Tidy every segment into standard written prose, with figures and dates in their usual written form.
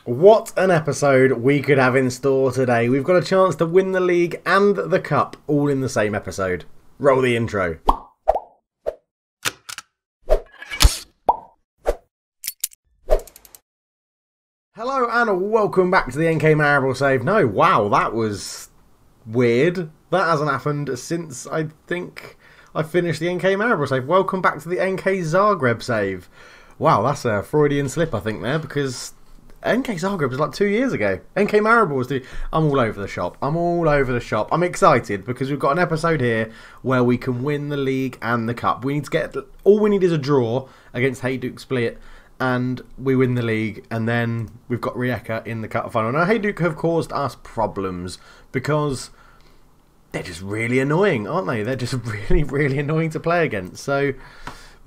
What an episode we could have in store today. We've got a chance to win the league and the cup all in the same episode. Roll the intro. Hello and welcome back to the NK Marable save. No, wow, that was weird. That hasn't happened since I think I finished the NK Marable save. Welcome back to the NK Zagreb save. Wow, that's a Freudian slip I think there, because NK Zagreb was like 2 years ago. NK Marable was I'm all over the shop. I'm excited because we've got an episode here where we can win the league and the cup. All we need is a draw against Hajduk Split and we win the league, and then we've got Rijeka in the cup final. Now Hajduk have caused us problems because they're just really annoying, aren't they? They're just really, really annoying to play against. So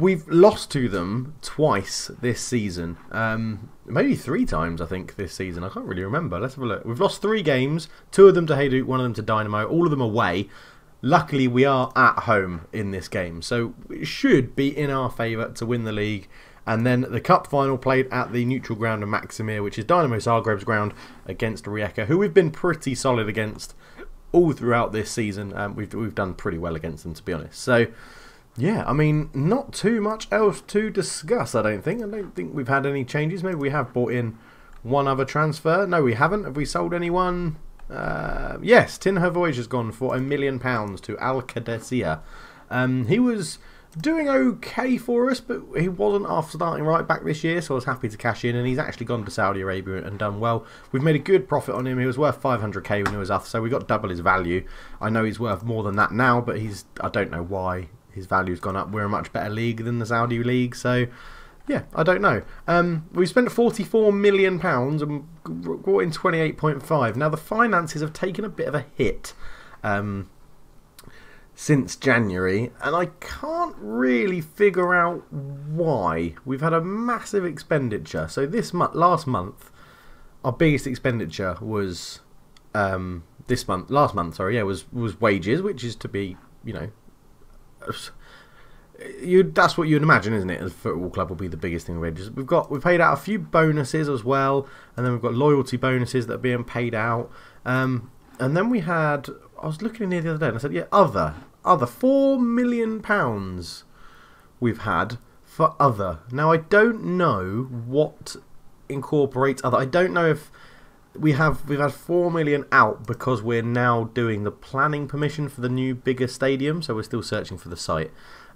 we've lost to them twice this season. Maybe 3 times, I think, this season. I can't really remember. Let's have a look. We've lost 3 games. 2 of them to Hajduk, 1 of them to Dynamo. All of them away. Luckily, we are at home in this game. So it should be in our favour to win the league. And then the cup final played at the neutral ground of Maksimir, which is Dynamo Zagreb's ground, against Rijeka, who we've been pretty solid against all throughout this season. We've done pretty well against them, to be honest. So yeah, I mean, not too much else to discuss, I don't think. I don't think we've had any changes. Maybe we have brought in one other transfer. No, we haven't. Have we sold anyone? Yes, Tinher Voyage has gone for £1 million to Al Qadisiyah. He was doing okay for us, but he wasn't after starting right back this year, so I was happy to cash in, and he's actually gone to Saudi Arabia and done well. We've made a good profit on him. He was worth 500k when he was us, so we got double his value. I know he's worth more than that now, but I don't know why his value's gone up. We're a much better league than the Saudi league, so yeah, I don't know. We spent £44 million and brought in 28.5. Now the finances have taken a bit of a hit since January, and I can't really figure out why. We've had a massive expenditure. So last month, our biggest expenditure was last month, was wages, which is to be, that's what you'd imagine, isn't it? A football club will be the biggest thing. Wages. We've paid out a few bonuses as well, and then we've got loyalty bonuses that are being paid out. And then we had, I was looking in here the other day and I said, yeah, other £4 million we've had for other. Now I don't know what incorporates other. I don't know if we've had 4 million out because we're now doing the planning permission for the new bigger stadium, so we're still searching for the site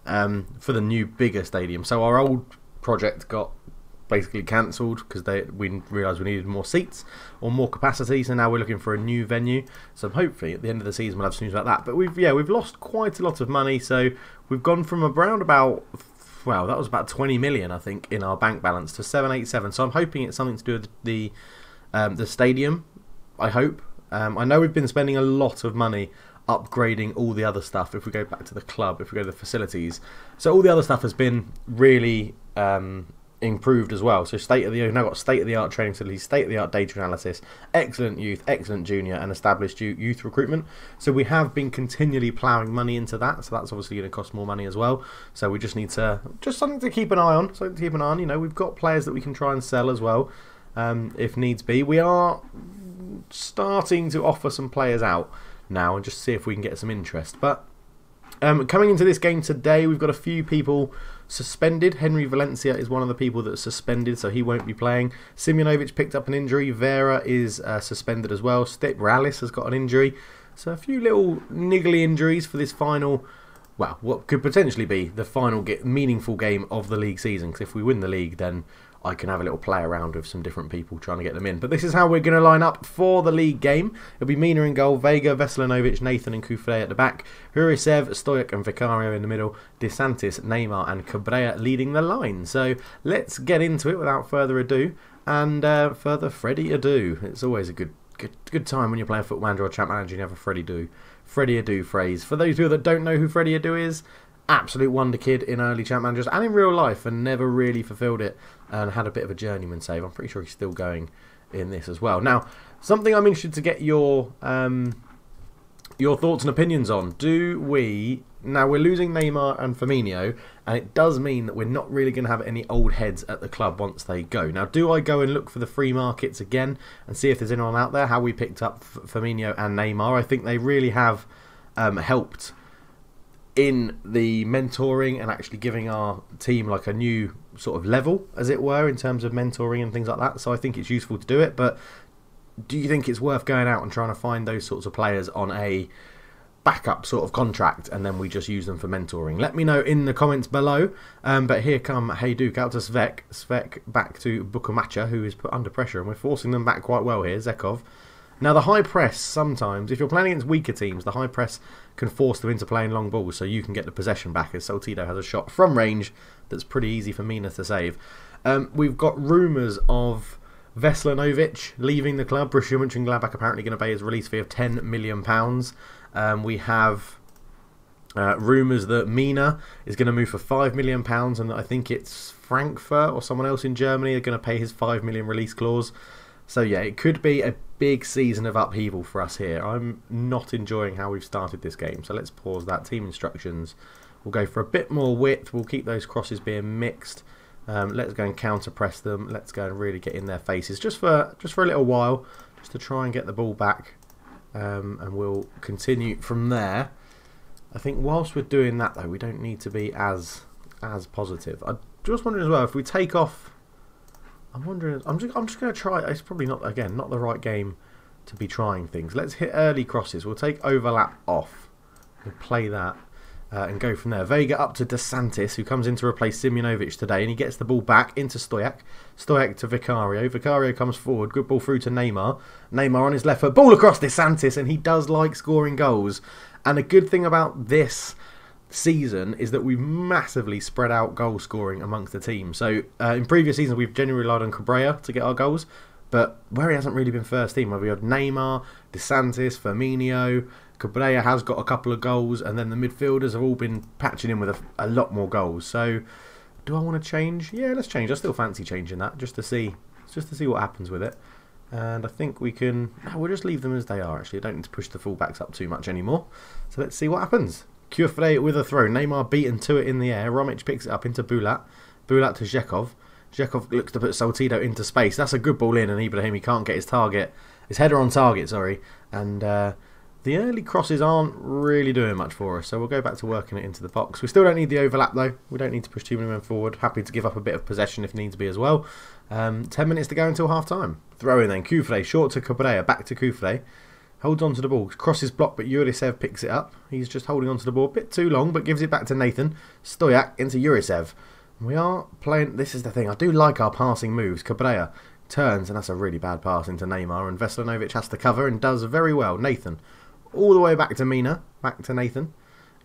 for the new bigger stadium. So our old project got basically cancelled because we realised we needed more seats or more capacity, so now we're looking for a new venue. So hopefully at the end of the season we'll have some news about that. But we've lost quite a lot of money, so we've gone from around about, well, that was about 20 million I think in our bank balance to 787. So I'm hoping it's something to do with the stadium, I hope. I know we've been spending a lot of money upgrading all the other stuff. If we go back to the club, if we go to the facilities, so all the other stuff has been really improved as well. So we've now got state-of-the-art training facilities, state-of-the-art data analysis, excellent youth, excellent junior, and established youth recruitment. So we have been continually ploughing money into that. So that's obviously going to cost more money as well. So we just need something to keep an eye on. We've got players that we can try and sell as well, if needs be. We are starting to offer some players out now and just see if we can get some interest. But coming into this game today, we've got a few people suspended. Henry Valencia is one of the people that's suspended, so he won't be playing. Simjonovic picked up an injury. Vera is suspended as well. Step Rallis has got an injury. So a few little niggly injuries for this final, well, what could potentially be the final meaningful game of the league season. Because if we win the league, then I can have a little play around with some different people trying to get them in. But this is how we're going to line up for the league game. It'll be Mina in goal, Vega, Veselinovic, Nathan and Kufre at the back, Hurisev, Stoic and Vicario in the middle, DeSantis, Neymar and Cabrera leading the line. So let's get into it without further ado. And further Freddy Ado. It's always a good time when you're playing Football Manager or Champ Manager and you have a Freddy Ado phrase. For those people that don't know who Freddy Ado is, absolute wonder kid in early Champ Managers and in real life, and never really fulfilled it and had a bit of a journeyman save. I'm pretty sure he's still going in this as well. Now, something I'm interested to get your your thoughts and opinions on, do we... Now, we're losing Neymar and Firmino, and it does mean that we're not really going to have any old heads at the club once they go. Now, do I go and look for the free markets again and see if there's anyone out there? How we picked up Firmino and Neymar. I think they really have helped in the mentoring and actually giving our team like a new sort of level, as it were, in terms of mentoring and things like that. So I think it's useful to do it, but do you think it's worth going out and trying to find those sorts of players on a backup sort of contract and then we just use them for mentoring? Let me know in the comments below. But here come Hey Duke out to Svek back to Bukomacha, who is put under pressure, and we're forcing them back quite well here. Zekov. Now the high press, sometimes if you're playing against weaker teams, the high press can force them into playing long balls so you can get the possession back, as Saltido has a shot from range that's pretty easy for Mina to save. We've got rumours of Veselinovic leaving the club. Borussia Mönchengladbach apparently going to pay his release fee of £10 million. We have rumours that Mina is going to move for £5 million, and I think it's Frankfurt or someone else in Germany are going to pay his £5 million release clause. So yeah, it could be a big season of upheaval for us here. I'm not enjoying how we've started this game, so let's pause that. Team instructions. We'll go for a bit more width. We'll keep those crosses being mixed. Let's go and counter press them. Let's go and really get in their faces just for a little while, just to try and get the ball back. And we'll continue from there. I think whilst we're doing that though, we don't need to be as positive. I'm just wondering as well, if we take off, I'm just going to try. It's probably not, again, not the right game to be trying things. Let's hit early crosses. We'll take overlap off. We'll play that and go from there. Vega up to DeSantis, who comes in to replace Simunovic today, and he gets the ball back into Stoyak. Stoyak to Vicario. Vicario comes forward. Good ball through to Neymar. Neymar on his left foot. Ball across DeSantis, and he does like scoring goals. And a good thing about this season is that we've massively spread out goal scoring amongst the team. So in previous seasons we've generally relied on Cabrera to get our goals, but where he hasn't really been first team, where we had Neymar, DeSantis, Firmino, Cabrera has got a couple of goals, and then the midfielders have all been patching in with a lot more goals. So do I want to change? Yeah, let's change. I still fancy changing that just to see what happens with it. And I think we can, we'll just leave them as they are actually. I don't need to push the fullbacks up too much anymore. So let's see what happens. Kufre with a throw. Neymar beaten to it in the air. Romic picks it up into Bulat. Bulat to Zekov. Zekov looks to put Saltido into space. That's a good ball in, and Ibrahim can't get his header on target, sorry. And the early crosses aren't really doing much for us, so we'll go back to working it into the box. We still don't need the overlap though. We don't need to push too many men forward. Happy to give up a bit of possession if needs be as well. 10 minutes to go until half time. Throw in then. Kufre short to Cabrera. Back to Kufre. Holds on to the ball. Crosses block, but Yurisev picks it up. He's just holding on to the ball a bit too long, but gives it back to Nathan. Stoyak into Yurisev. We are playing... This is the thing. I do like our passing moves. Cabrera turns, and that's a really bad pass into Neymar, and Veselinovic has to cover and does very well. Nathan. All the way back to Mina. Back to Nathan.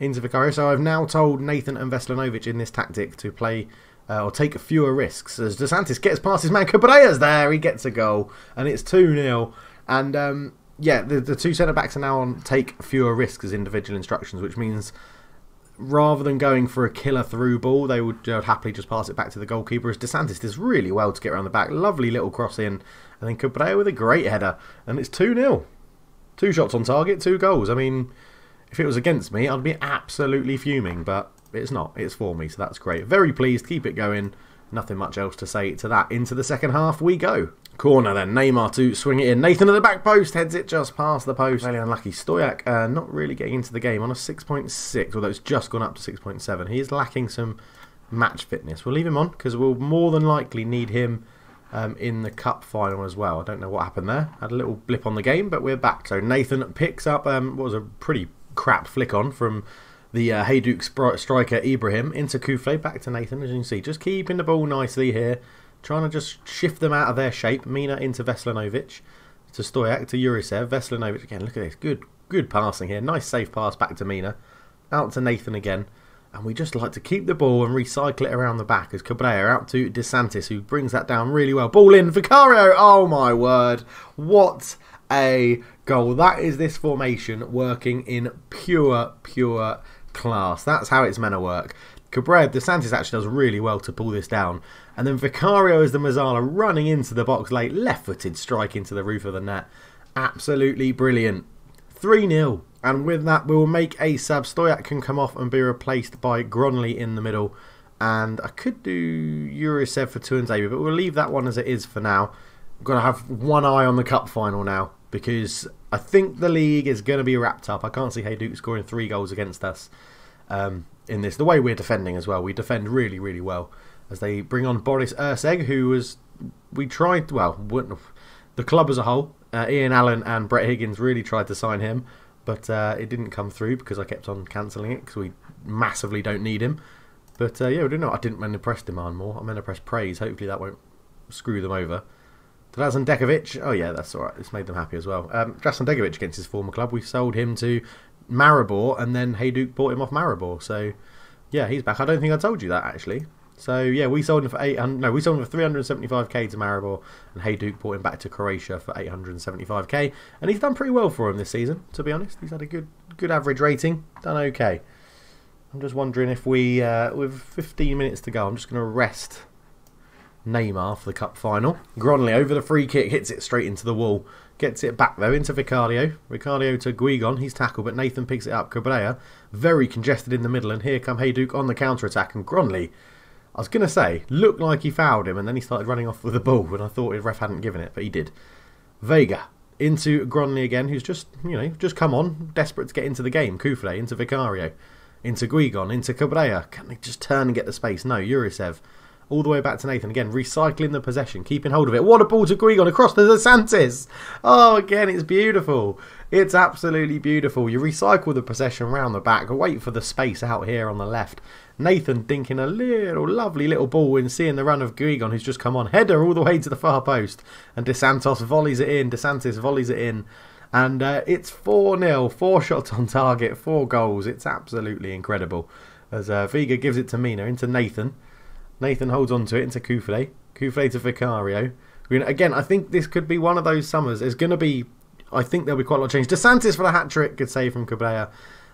Into Vicario. So I've now told Nathan and Veselinovic in this tactic to play... or take fewer risks. As DeSantis gets past his man, Cabrera's there. He gets a goal, and it's 2-0. And... yeah, the two centre-backs are now on take fewer risks as individual instructions, which means rather than going for a killer through ball, they would happily just pass it back to the goalkeeper. As DeSantis does really well to get around the back. Lovely little cross in. And then Cabrera with a great header. And it's 2-0. 2 shots on target, 2 goals. I mean, if it was against me, I'd be absolutely fuming. But it's not. It's for me, so that's great. Very pleased. Keep it going. Nothing much else to say to that. Into the second half we go. Corner then. Neymar to swing it in. Nathan at the back post. Heads it just past the post. Really unlucky. Stoyak not really getting into the game on a 6.6. Although it's just gone up to 6.7. He is lacking some match fitness. We'll leave him on because we'll more than likely need him in the cup final as well. I don't know what happened there. Had a little blip on the game, but we're back. So Nathan picks up what was a pretty crap flick on from the Hajduk striker Ibrahim into Kufre. Back to Nathan, as you can see. Just keeping the ball nicely here. Trying to just shift them out of their shape. Mina into Veselinovic. To Stoyak, to Yurisev. Veselinovic again. Look at this. Good passing here. Nice safe pass back to Mina. Out to Nathan again. And we just like to keep the ball and recycle it around the back as Cabrera out to DeSantis, who brings that down really well. Ball in. Vicario. Oh my word. What a goal. That is this formation working in pure class. That's how it's meant to work. Cabrera, DeSantis actually does really well to pull this down. And then Vicario is the Mazzala running into the box late. Left-footed strike into the roof of the net. Absolutely brilliant. 3-0. And with that, we will make a sub. Stoyak can come off and be replaced by Gronley in the middle. And I could do Urisev for Tuanzebe, but we'll leave that one as it is for now. I've got to have one eye on the cup final now, because I think the league is going to be wrapped up. I can't see Hajduk scoring 3 goals against us in this. The way we're defending as well, we defend really, really well. As they bring on Boris Erceg, who was... We tried... Well, the club as a whole, Ian Allen and Brett Higgins really tried to sign him, but it didn't come through because I kept on cancelling it because we massively don't need him. But yeah, we don't know. I didn't mean to press demand more. I meant to press praise. Hopefully that won't screw them over. Drazen Dekovic. Oh yeah, that's alright. It's made them happy as well. Drazen Dekovic against his former club. We sold him to Maribor and then Hajduk bought him off Maribor. So yeah, he's back. I don't think I told you that actually. So yeah, we sold him for 375k to Maribor, and Hajduk brought him back to Croatia for 875k, and he's done pretty well for him this season. To be honest, he's had a good average rating, done okay. I'm just wondering if we, with 15 minutes to go, I'm just going to rest Neymar for the cup final. Gronley over the free kick, hits it straight into the wall, gets it back though into Vicario. Vicario to Guigon, he's tackled, but Nathan picks it up. Cabrera very congested in the middle, and here come Hajduk on the counter attack, and Gronley, I was going to say, looked like he fouled him, and then he started running off with the ball when I thought his ref hadn't given it, but he did. Vega into Gronley again, who's just, just come on, desperate to get into the game. Kufle into Vicario, into Guigon, into Cabrera. Can they just turn and get the space? No, Urisev. All the way back to Nathan again, recycling the possession, keeping hold of it. What a ball to Guigon across to DeSantis. Oh, again, it's beautiful. It's absolutely beautiful. You recycle the possession round the back, wait for the space out here on the left. Nathan dinking a lovely little ball and seeing the run of Guigon, who's just come on. Header all the way to the far post. And DeSantis volleys it in. DeSantis volleys it in. And it's 4-0. 4 shots on target, 4 goals. It's absolutely incredible. As Vega gives it to Mina, into Nathan. Nathan holds on to it into Kufle. Kufle to Vicario. Again, I think this could be one of those summers. There's going to be... I think there'll be quite a lot of change. DeSantis for the hat-trick, good save from Cabrera.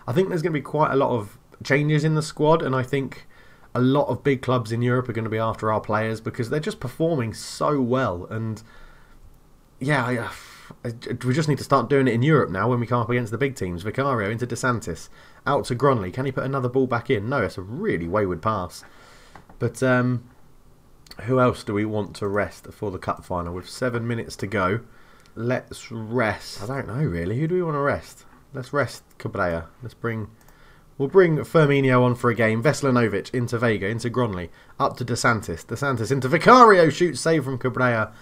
I think there's going to be quite a lot of changes in the squad, and I think a lot of big clubs in Europe are going to be after our players because they're just performing so well. And yeah, we just need to start doing it in Europe now when we come up against the big teams. Vicario into DeSantis, out to Gronley. Can he put another ball back in? No, it's a really wayward pass. But who else do we want to rest for the cup final? With 7 minutes to go, let's rest. I don't know really. Who do we want to rest? Let's rest Cabrera. We'll bring Firmino on for a game. Veselinovic into Vega, into Gronley, up to DeSantis. DeSantis into Vicario, shoots save from Cabrera.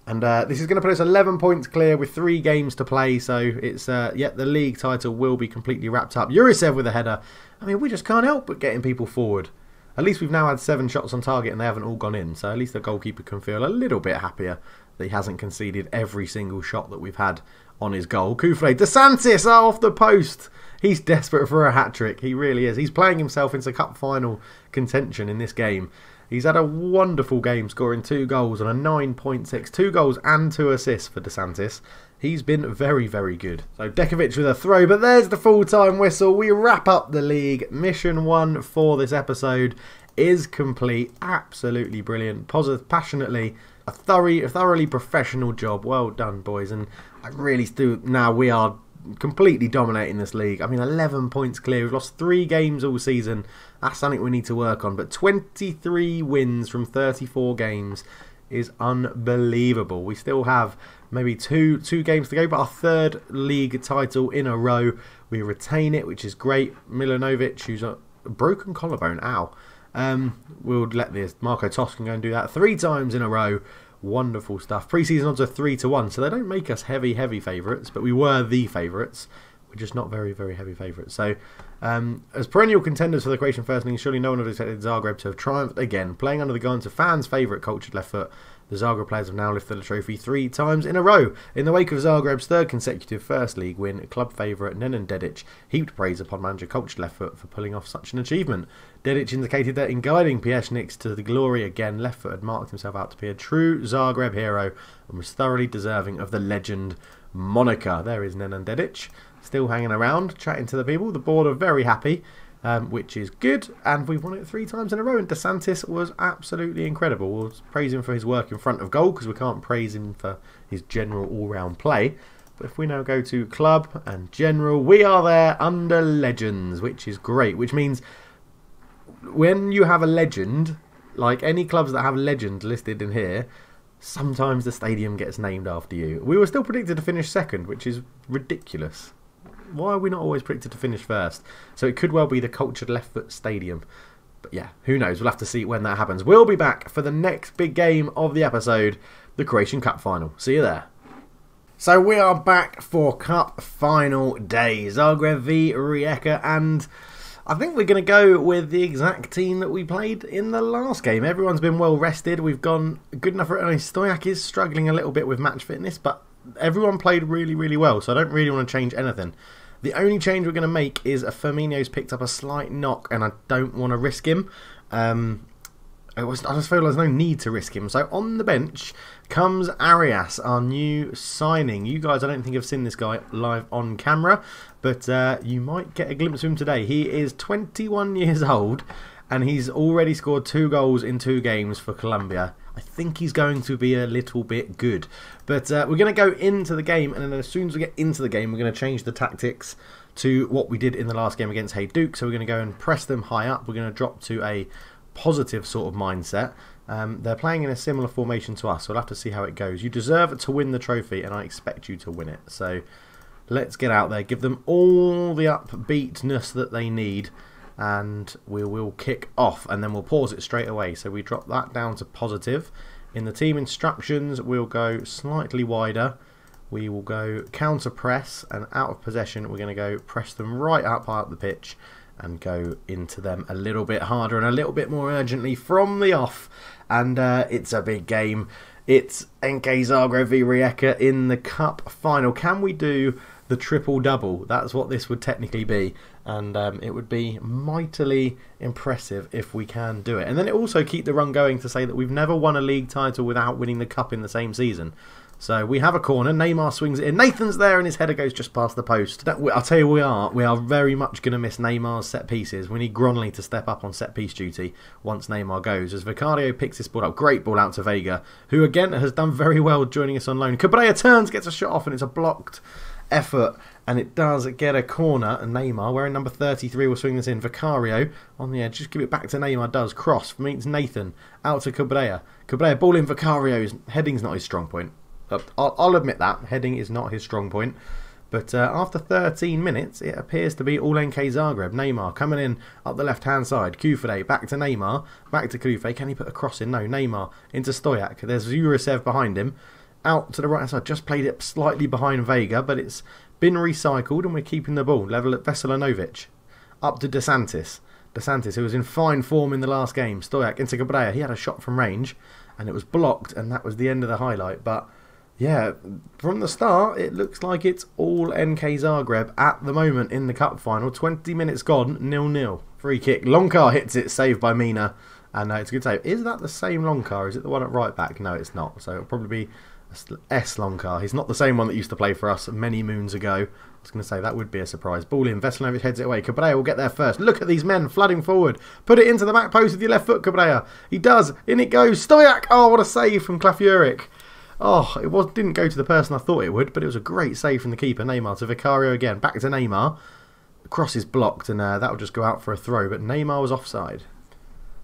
And this is going to put us 11 points clear with 3 games to play. So it's, the league title will be completely wrapped up. Urisev with a header. I mean, we just can't help but getting people forward. At least we've now had 7 shots on target and they haven't all gone in. So at least the goalkeeper can feel a little bit happier that he hasn't conceded every single shot that we've had on his goal. Kufle, DeSantis off the post. He's desperate for a hat-trick. He really is. He's playing himself into cup final contention in this game. He's had a wonderful game, scoring 2 goals on a 9.6. 2 goals and 2 assists for DeSantis. He's been very, very good. So Dekovic with a throw, but there's the full-time whistle. We wrap up the league. Mission 1 for this episode is complete. Absolutely brilliant. Positive, passionately. A thoroughly professional job. Well done, boys. And I really do. Now we are completely dominating this league. I mean, 11 points clear. We've lost 3 games all season. That's something we need to work on. But 23 wins from 34 games is unbelievable. We still have maybe two games to go, but our 3rd league title in a row. We retain it, which is great. Milanovic, who's a broken collarbone, ow. We'll let this Marco Toscan go and do that 3 times in a row. Wonderful stuff. Pre-season odds are 3-1, so they don't make us heavy favourites, but we were the favourites. We're just not very, very heavy favourites. So, as perennial contenders for the Croatian First League, surely no one would have expected Zagreb to have triumphed again. Playing under the guidance of fans' favourite cultured left foot, the Zagreb players have now lifted the trophy 3 times in a row. In the wake of Zagreb's 3rd consecutive First League win, club favourite Nenan Dedic heaped praise upon manager cultured left foot for pulling off such an achievement. Dedic indicated that in guiding Pieszniks to the glory again, left foot had marked himself out to be a true Zagreb hero and was thoroughly deserving of the legend moniker. There is Nenan Dedic, still hanging around, chatting to the people. The board are very happy, which is good, and we've won it 3 times in a row. And DeSantis was absolutely incredible. We'll praise him for his work in front of goal because we can't praise him for his general all-round play. if we now go to club and general, we are there under legends, which is great. Which means when you have a legend, like any clubs that have legends listed in here, sometimes the stadium gets named after you. We were still predicted to finish second, which is ridiculous. Why are we not always predicted to finish first? So it could well be the Cultured Left Foot Stadium. But yeah, who knows? We'll have to see when that happens. We'll be back for the next big game of the episode, the Croatian Cup Final. See you there. So we are back for Cup Final day. Zagreb v Rijeka, and I think we're going to go with the exact team that we played in the last game. Everyone's been well rested. We've gone good enough for it. Stoyak is struggling a little bit with match fitness, but everyone played really, really well, so I don't really want to change anything. The only change we're going to make is Firmino's picked up a slight knock, and I don't want to risk him. I just feel there's no need to risk him. So on the bench comes Arias, our new signing. You guys, I don't think have seen this guy live on camera, but you might get a glimpse of him today. He is 21 years old, and he's already scored 2 goals in 2 games for Colombia. I think he's going to be a little bit good. But we're going to go into the game, and then as soon as we get into the game, we're going to change the tactics to what we did in the last game against Hajduk. So we're going to go and press them high up. We're going to drop to a positive sort of mindset. They're playing in a similar formation to us, so we'll have to see how it goes. You deserve to win the trophy, and I expect you to win it. So let's get out there, give them all the upbeatness that they need, and we will kick off, and then we'll pause it straight away. So we drop that down to positive. In the team instructions, we'll go slightly wider. We will go counter press, and out of possession, we're going to go press them right up high up the pitch and go into them a little bit harder and a little bit more urgently from the off. And it's a big game. It's NK Zagreb v Rijeka in the cup final. Can we do the triple-double? That's what this would technically be. And it would be mightily impressive if we can do it. And then it also keep the run going to say that we've never won a league title without winning the cup in the same season. So we have a corner. Neymar swings it in. Nathan's there, and his header goes just past the post. I'll tell you, we are very much going to miss Neymar's set pieces. We need Gronley to step up on set piece duty once Neymar goes. As Vicario picks this ball up, great ball out to Vega, who again has done very well joining us on loan. Cabrera turns, gets a shot off, and it's a blocked effort, and it does get a corner. And Neymar, wearing number 33, will swing this in. Vicario on the edge, just give it back to Neymar. Does cross meets Nathan out to Cabrera. Cabrera ball in. Vicario's heading's not his strong point. I'll admit that heading is not his strong point, but after 13 minutes, it appears to be all NK Zagreb. Neymar coming in up the left-hand side. Kufre back to Neymar, back to Kufre. Can he put a cross in? No. Neymar into Stoyak. There's Jurisev behind him. Out to the right-hand side. Just played it slightly behind Vega, but it's been recycled, and we're keeping the ball. Level at Veselinovic. Up to DeSantis. DeSantis, who was in fine form in the last game. Stoyak into Cabrera. He had a shot from range, and it was blocked, and that was the end of the highlight. But yeah, from the start, it looks like it's all NK Zagreb at the moment in the cup final. 20 minutes gone, 0-0. Free kick. Lonkar hits it, saved by Mina. And it's a good save. Is that the same Lonkar? Is it the one at right back? No, it's not. So it'll probably be S Lonkar. He's not the same one that used to play for us many moons ago. I was going to say that would be a surprise. Ball in. Veselinovic heads it away. Cabrera will get there first. Look at these men flooding forward. Put it into the back post with your left foot, Cabrera. He does. In it goes. Stoyak. Oh, what a save from Klafiurik. Oh, it didn't go to the person I thought it would, but it was a great save from the keeper. Neymar to Vicario again. Back to Neymar. The cross is blocked, and that'll just go out for a throw, but Neymar was offside.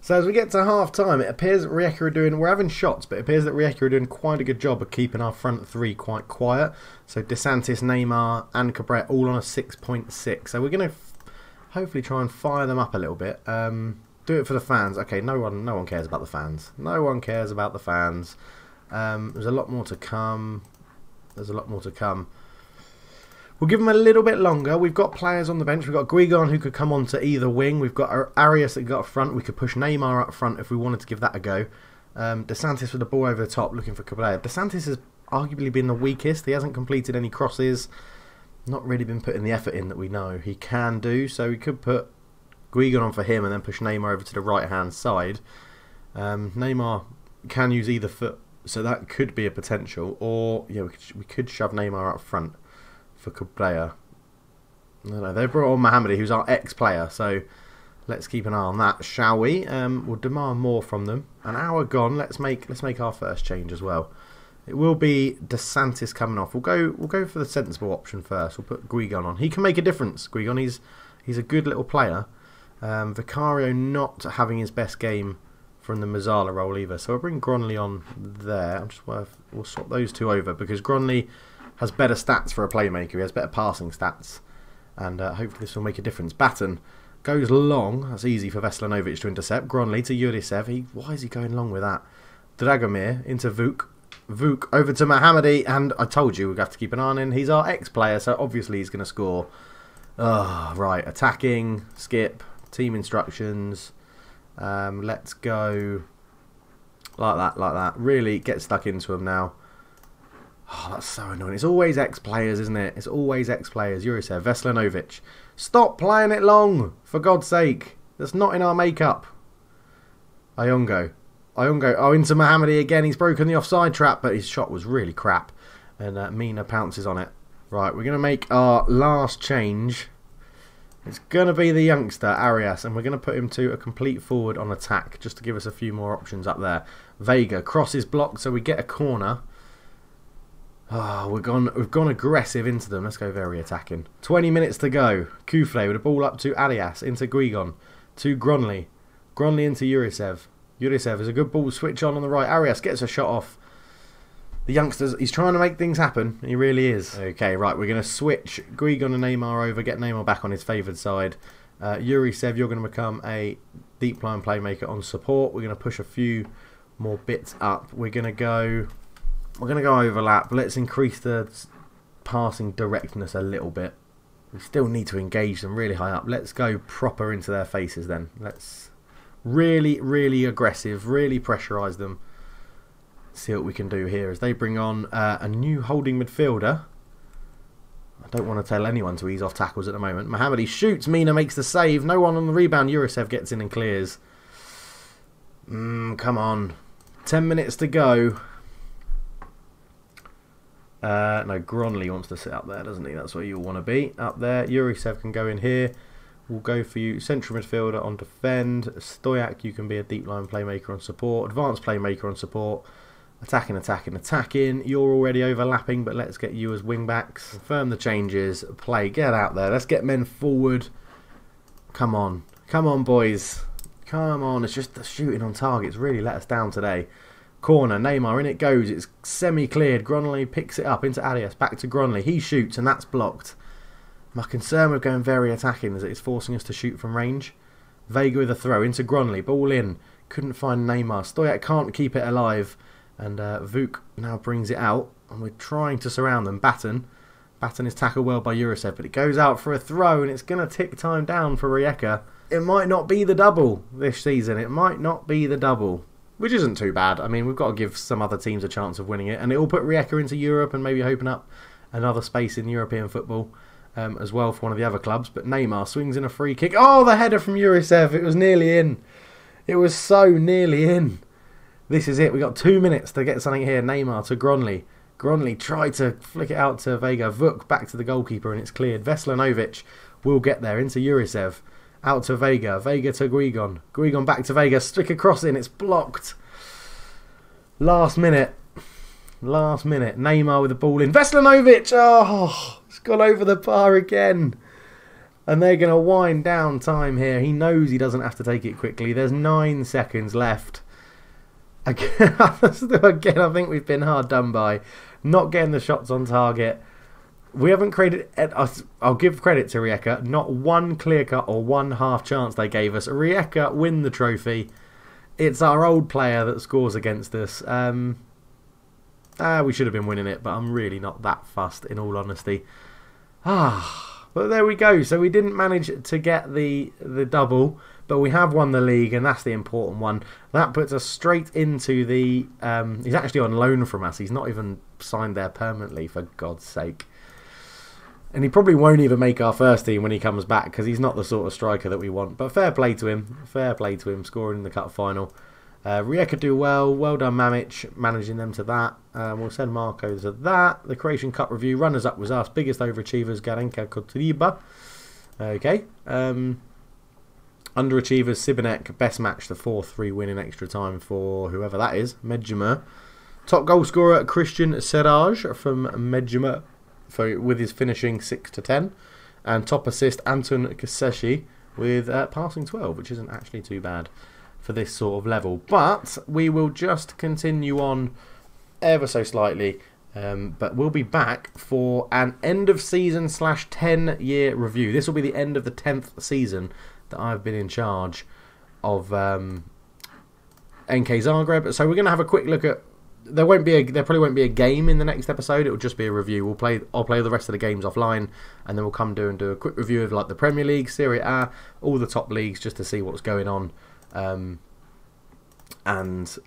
So as we get to half-time, it appears that Rijeka are doing... We're having shots, but it appears that Rijeka are doing quite a good job of keeping our front three quite quiet. So DeSantis, Neymar and Cabrera all on a 6.6. So we're going to hopefully try and fire them up a little bit. Do it for the fans. Okay, no one cares about the fans. No one cares about the fans. There's a lot more to come. We'll give them a little bit longer. We've got players on the bench. We've got Guigon who could come on to either wing. We've got Arias that got up front. We could push Neymar up front if we wanted to give that a go. DeSantis with the ball over the top looking for Cabrera. DeSantis has arguably been the weakest. He hasn't completed any crosses. Not really been putting the effort in that we know he can do. So we could put Guigon on for him and then push Neymar over to the right hand side. Neymar can use either foot, so that could be a potential. Or yeah, we could shove Neymar up front for Cabrera. I don't know. They brought on Mohamedi, who's our ex-player, so let's keep an eye on that, shall we? We'll demand more from them. An hour gone. Let's make our first change as well. It will be DeSantis coming off. We'll go for the sensible option first. We'll put Guigon on. He can make a difference. Guigon, he's a good little player. Vicario not having his best game from the Mazzala role either. So I'll bring Gronley on there. We'll swap those two over because Gronley has better stats for a playmaker. He has better passing stats. And hopefully this will make a difference. Batten goes long. That's easy for Veselinovic to intercept. Gronley to Jurisev. Why is he going long with that? Dragomir into Vuk. Vuk over to Mohammadi. And I told you we'd have to keep an eye on him. He's our ex-player, so obviously he's going to score. Right, attacking, skip, team instructions. Let's go like that. Really get stuck into him now. Oh, that's so annoying. It's always ex-players, isn't it? It's always ex-players. Jurisev, Veselinovic. Stop playing it long, for God's sake. That's not in our makeup. Iongo. Oh, into Mohammadi again. He's broken the offside trap, but his shot was really crap. And Mina pounces on it. Right, we're going to make our last change. It's going to be the youngster, Arias, and we're going to put him to a complete forward on attack, just to give us a few more options up there. Vega, crosses blocked, so we get a corner. Oh, we've gone aggressive into them. Let's go very attacking. 20 minutes to go. Kufle with a ball up to Arias, into Guigon, to Gronley. Gronley into Jurisev. Jurisev is a good ball switch on the right. Arias gets a shot off. The youngsters, he's trying to make things happen. He really is. Okay, right, we're going to switch Guigon and Neymar over, get Neymar back on his favoured side. Jurisev, you're going to become a deep line playmaker on support. We're going to push a few more bits up. We're going to go overlap. Let's increase the passing directness a little bit. We still need to engage them really high up. Let's go proper into their faces then. Let's really, really aggressive, really pressurise them. See what we can do here as they bring on a new holding midfielder. I don't want to tell anyone to ease off tackles at the moment. Mohammadi shoots. Mina makes the save. No one on the rebound. Jurisev gets in and clears. Come on. 10 minutes to go. No, Gronley wants to sit up there, doesn't he? That's where you'll want to be. Up there. Jurisev can go in here. We'll go for you. Central midfielder on defend. Stoyak, you can be a deep line playmaker on support. Advanced playmaker on support. Attacking. You're already overlapping, but let's get you as wing backs. Confirm the changes. Play. Get out there. Let's get men forward. Come on, boys. Come on. It's just the shooting on targets really let us down today. Corner. Neymar, in it goes. It's semi-cleared. Gronley picks it up into Arias. Back to Gronley. He shoots, and that's blocked. My concern with going very attacking is that it's forcing us to shoot from range. Vega with a throw into Gronley. Ball in. Couldn't find Neymar. Stoyak can't keep it alive. And Vuk now brings it out. And we're trying to surround them. Batten is tackled well by Jurisev. But it goes out for a throw. And it's going to tick time down for Rijeka. It might not be the double this season. It might not be the double. Which isn't too bad. I mean, we've got to give some other teams a chance of winning it. And it will put Rijeka into Europe and maybe open up another space in European football as well for one of the other clubs. But Neymar swings in a free kick. Oh, the header from Jurisev. It was nearly in. It was so nearly in. This is it. We've got 2 minutes to get something here. Neymar to Gronley. Gronley tried to flick it out to Vega. Vuk back to the goalkeeper and it's cleared. Veselinovic will get there into Jurisev. Out to Vega. Vega to Guigon. Guigon back to Vega. Stick a cross in. It's blocked. Last minute. Neymar with the ball in. Veselinovic. Oh, it's gone over the bar again. And they're going to wind down time here. He knows he doesn't have to take it quickly. There's 9 seconds left. Again, I think we've been hard done by. Not getting the shots on target. We haven't created... I'll give credit to Rijeka. Not one clear cut or one half chance they gave us. Rijeka win the trophy. It's our old player that scores against us. We should have been winning it, but I'm really not that fussed, in all honesty. But there we go. So we didn't manage to get the double, but we have won the league, and that's the important one. That puts us straight into the... he's actually on loan from us. He's not even signed there permanently, for God's sake. And he probably won't even make our first team when he comes back, because he's not the sort of striker that we want. But fair play to him. Fair play to him, scoring in the cup final. Rijeka do well. Well done, Mamic, managing them to that. We'll send Marco to that. The Croatian Cup review. Runners-up was us. Biggest overachievers, Garenka Kotriba. Okay. Underachievers, Sibanek. Best match, the 4-3 win in extra time for whoever that is. Medjimur. Top goal scorer Christian Seraj from Medjugorje with his finishing 6 to 10. And top assist Anton Kaseshi with passing 12, which isn't actually too bad for this sort of level. But we will just continue on ever so slightly. But we'll be back for an end of season / 10-year review. This will be the end of the 10th season that I've been in charge of NK Zagreb. So we're going to have a quick look at. There probably won't be a game in the next episode. It will just be a review. I'll play the rest of the games offline, and then we'll come and do a quick review of like the Premier League, Serie A, all the top leagues, just to see what's going on. And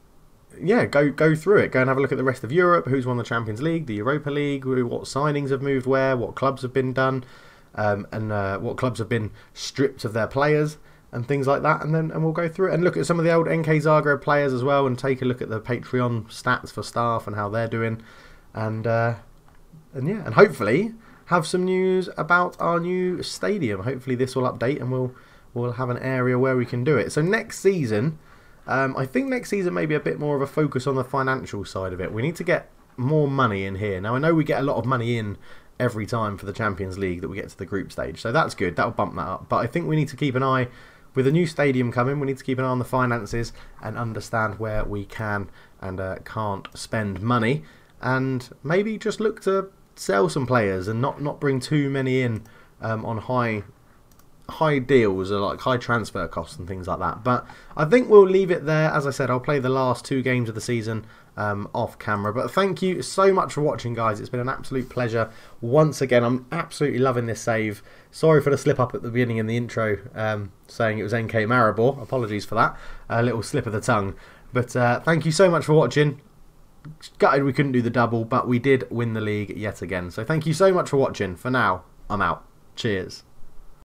yeah, go through it. Go and have a look at the rest of Europe. Who's won the Champions League, the Europa League, what signings have moved where, what clubs have been done, and what clubs have been stripped of their players and things like that. And we'll go through it and look at some of the old NK Zagreb players as well, and take a look at the Patreon stats for staff and how they're doing, and hopefully have some news about our new stadium. Hopefully this will update, and we'll have an area where we can do it. So next season. I think next season may be a bit more of a focus on the financial side of it. We need to get more money in here. Now, I know we get a lot of money in every time for the Champions League that we get to the group stage, so that's good. That'll bump that up. But I think we need to keep an eye, with a new stadium coming, we need to keep an eye on the finances and understand where we can and can't spend money, and maybe just look to sell some players and not bring too many in on high deals, or like high transfer costs and things like that. But I think we'll leave it there. As I said, I'll play the last 2 games of the season off camera. But thank you so much for watching, guys. It's been an absolute pleasure once again. I'm absolutely loving this save. Sorry for the slip up at the beginning in the intro, saying it was NK Maribor. Apologies for that, a little slip of the tongue. But thank you so much for watching. Gutted we couldn't do the double, but we did win the league yet again. So thank you so much for watching. For now, I'm out. Cheers.